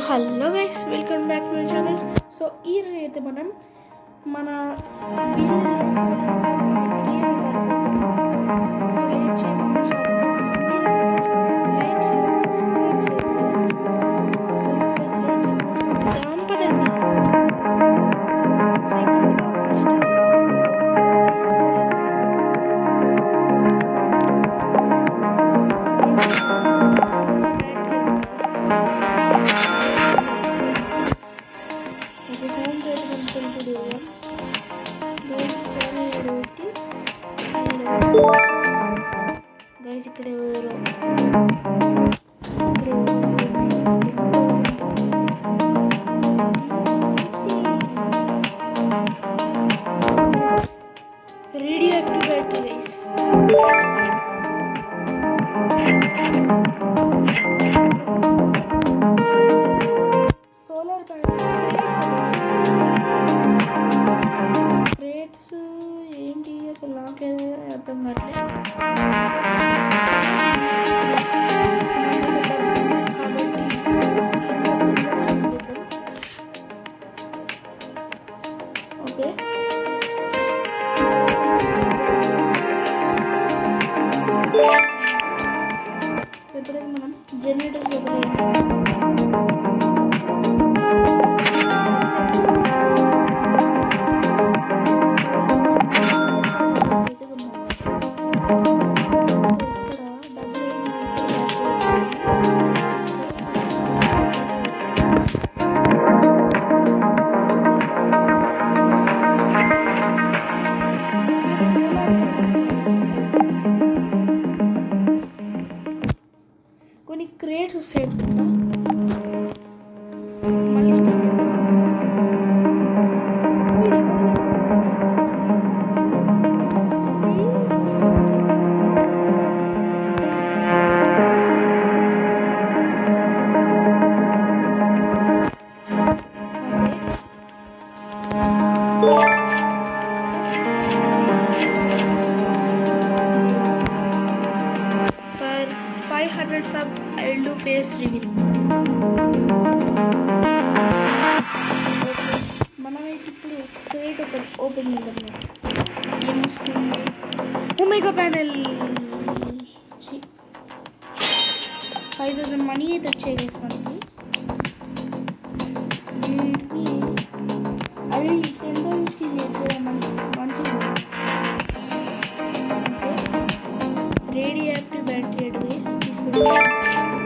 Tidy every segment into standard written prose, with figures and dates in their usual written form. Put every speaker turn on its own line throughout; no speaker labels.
Hello guys, welcome back to my channel. So ఈ రోజు అయితే మనం మన గైస్ ఇక్కడ ఎవరు radio active battery guys. Solar crates ఏంటి అసలు నాకే అర్థం కావట్లేదు. ఓకే, సో ఇప్పుడైతే మనం జనరేటర్స్ కొన్ని క్రియేట్స్ వస్తాయి మళ్ళీ స్టార్ట్ చేద్దాం. 500 subs I'll do face reveal. మనమైతే ఇప్పుడు క్రియేట్ ఒక ఓపెన్ చేద్దాం. ఏమొస్తుంది? ఒమేగా ప్యానెల్ 5000 మనీ అయితే వచ్చాయి గైస్ మనకి. అది 10 రోజులు స్టీల్ చేస్తే మంచిది. రేడియో యాక్టివ్ బ్యాటరీ గైస్ తీసుకుంటే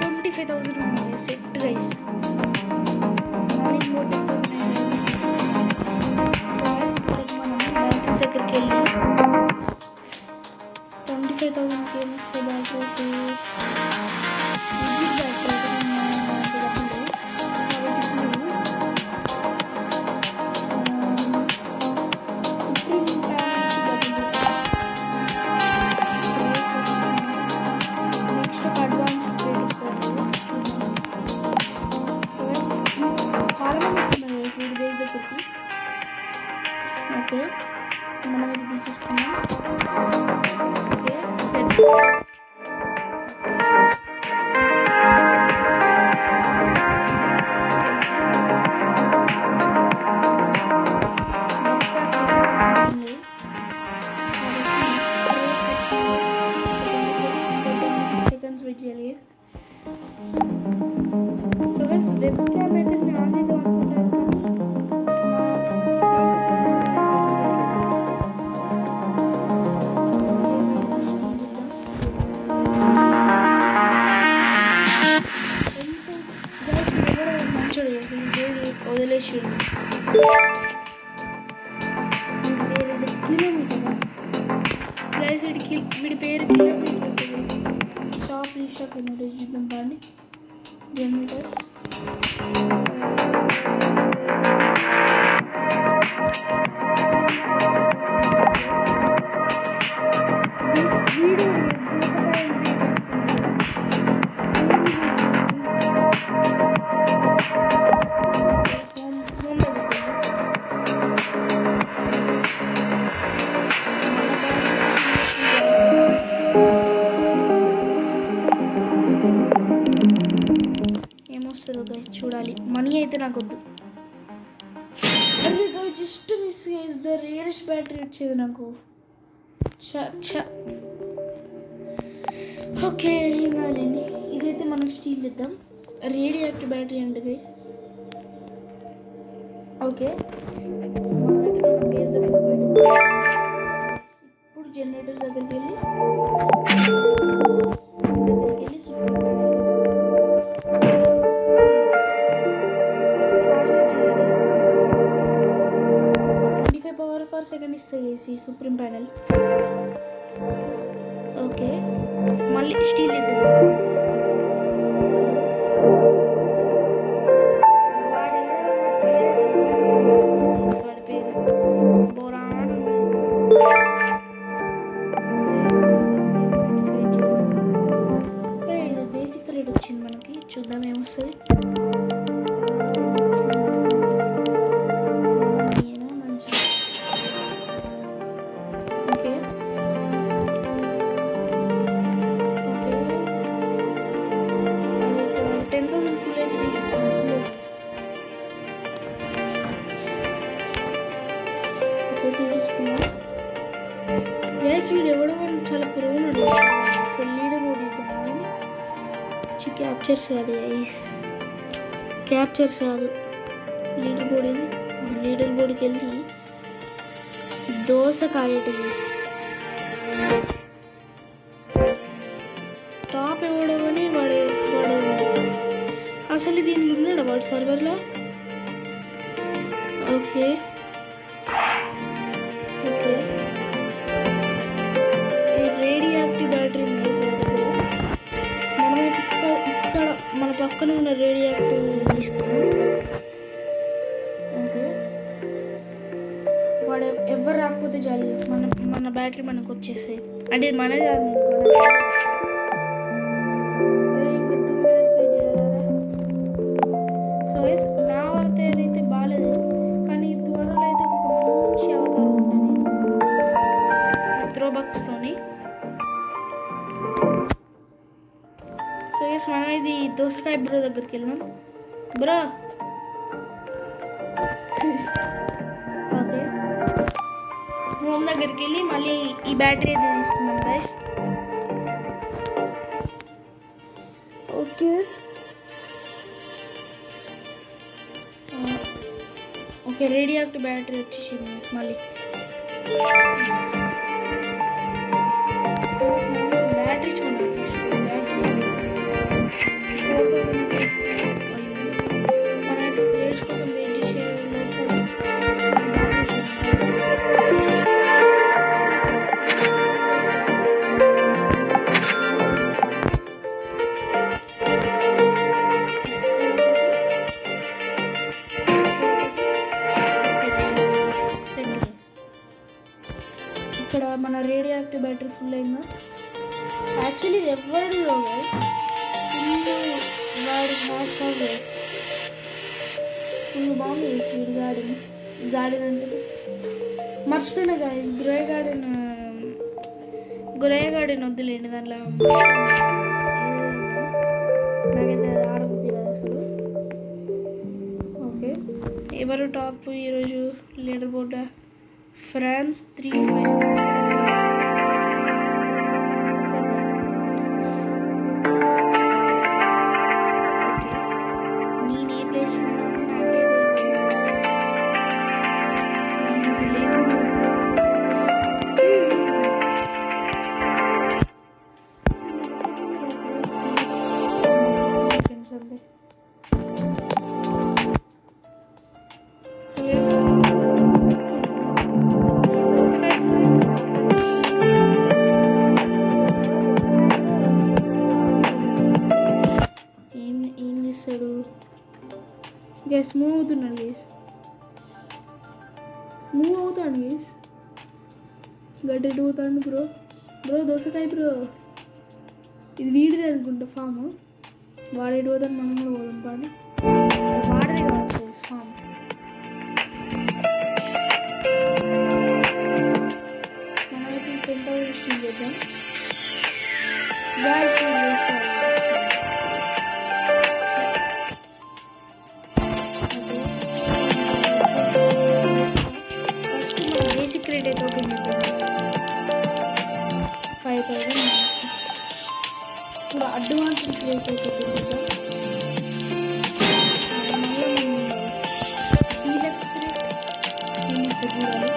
25,000 ఉన్నాయి సెట్ గైస్. మనం దగ్గరికి వెళ్ళి 25,000 కేమ్స్ బ్యాటరీస్ ఓకే, మనం ఇది తీసేసుకున్నాం. ఓకే, సెకండ్స్ వెయిట్ చేయాలి. సో గైస్ వెబ్ క్యామ్ అయితే నేను ఆన్ చేద్దాం అనుకుంటాను. వదిలేసి వీడి పేరు కిలోమీటర్ షాప్ రీస్టాక్ చూద్దాం కానీ జనరేటర్స్ ఏమొస్తుందో గైస్ చూడాలి. ఇస్ ద రేరెస్ట్ బ్యాటరీ వచ్చేది నాకు. ఓకే ఏం కాదండి. ఇదైతే మనం స్టీల్ ఇద్దాం. రేడియో యాక్టివ్ బ్యాటరీ అండి గైస్. ఓకే మనమైతే మన బేస్ దగ్గరికి ఇప్పుడు జనరేటర్స్ దగ్గరికి వెళ్ళి సూపర్ 25 పవర్ ఫర్ సెకండ్ ఇస్తాయి ఈ సుప్రీం ప్యానెల్. ఓకే మళ్ళీ స్టీల్ ఇద్దాం. వాడి పేరు బోరాన్. ఇది బేసిక్ రేట్ వచ్చింది మనకి. చూద్దాం ఏమొస్తుంది. వీడు ఎవడో చాలా పురుగున్నాడు. లీడర్ బోర్డు ఇద్దాం. క్యాప్చర్స్ కాదు ఐస్, క్యాప్చర్స్ కాదు లీడర్ బోర్డు. ఇది లీడర్ బోర్డుకి వెళ్ళి దోసకాయ చేసి టాప్ ఎవడో కానీ వాడు అసలు దీనిలో ఉన్నాడు వాడు సర్వర్లో. Okay okay radio active battery మనమైతే ఇక్కడ మన పక్కన ఉన్న రేడియో యాక్టివ్ తీసుకున్నాం. ఓకే వాడు ఎవరు రాకపోతే చాలు మన బ్యాటరీ మనకు వచ్చేస్తాయి. అంటే మనది సో నా వరకు ఏదైతే బాగాలేదు, కానీ త్వరలో అయితే ఒక మంచి అవతారం ఉంటాను నేను త్రో బాక్స్తోని. మనం ఇది దోసకాయ బ్రో దగ్గరికి వెళ్దాం. బ్రో ఓకే హోమ్ దగ్గరికి వెళ్ళి మళ్ళీ ఈ బ్యాటరీ అయితే తీసుకుందాం guys. Okay okay radio active battery వచ్చేసింది మళ్ళీ. బ్యాటరీస్ కొన్నాం. ఇక్కడ మన రేడియో యాక్టివ్ బ్యాటరీ ఫుల్ అయిందా? యాక్చువల్లీ ఇది ఎవరిదో గైస్, ఫుల్ వాడి హ్యాట్స్ ఆఫ్ గైస్. ఫుల్ బాగుంది గైస్ వీడి గార్డెన్ అంటే మర్చిపోయినా గైస్. గ్రే గార్డెన్ వద్దులేండి, దాంట్లో నాకైతే అది ఆడబుద్ది కదా అసలు. ఓకే ఎవరు టాప్ ఈరోజు లీడర్ బోర్డ్? ఫ్రాన్స్ 3-5. నేను ఏ ప్లేస్ ఉన్నాను గైస్. మూవ్ అవుతున్నాడు గైస్, మూవ్ అవుతాడు గైస్. గడ్డెట్ పోతాడు బ్రో దోసకాయ బ్రో. ఇది వీడిదే అనుకుంటా ఫామ్. వాడేటి పోతాను, మనం కూడా పోదాం పాడి. వాడదే కావచ్చు ఫామ్. మనమైతే 10,000 స్టీల్ చేద్దాం. క్రేట్ అయితే ఓపెన్ చేద్దాం. 5000. ఇప్పుడు అడ్వాన్స్ క్రేట్ అయితే ఓపెన్ చేద్దాం. మళ్ళీ డీలక్స్ క్రేట్ చూడాలి.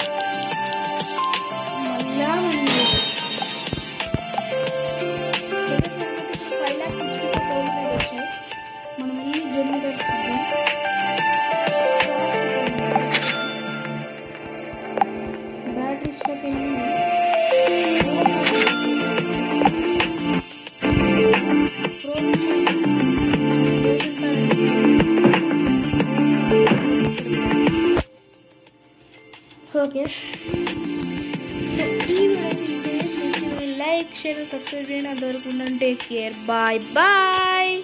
మళ్ళా మనం 5,64,000 వచ్చాయి. మనం ఈ జనరేటర్స్ బ్యాటరీస్లోకి వెళ్ళి ఓకే. సో ఈ వీడియో లైక్ షేర్ సబ్స్క్రైబ్ చేయండి. అంతవరకు ఉండండి. Take care. Bye bye.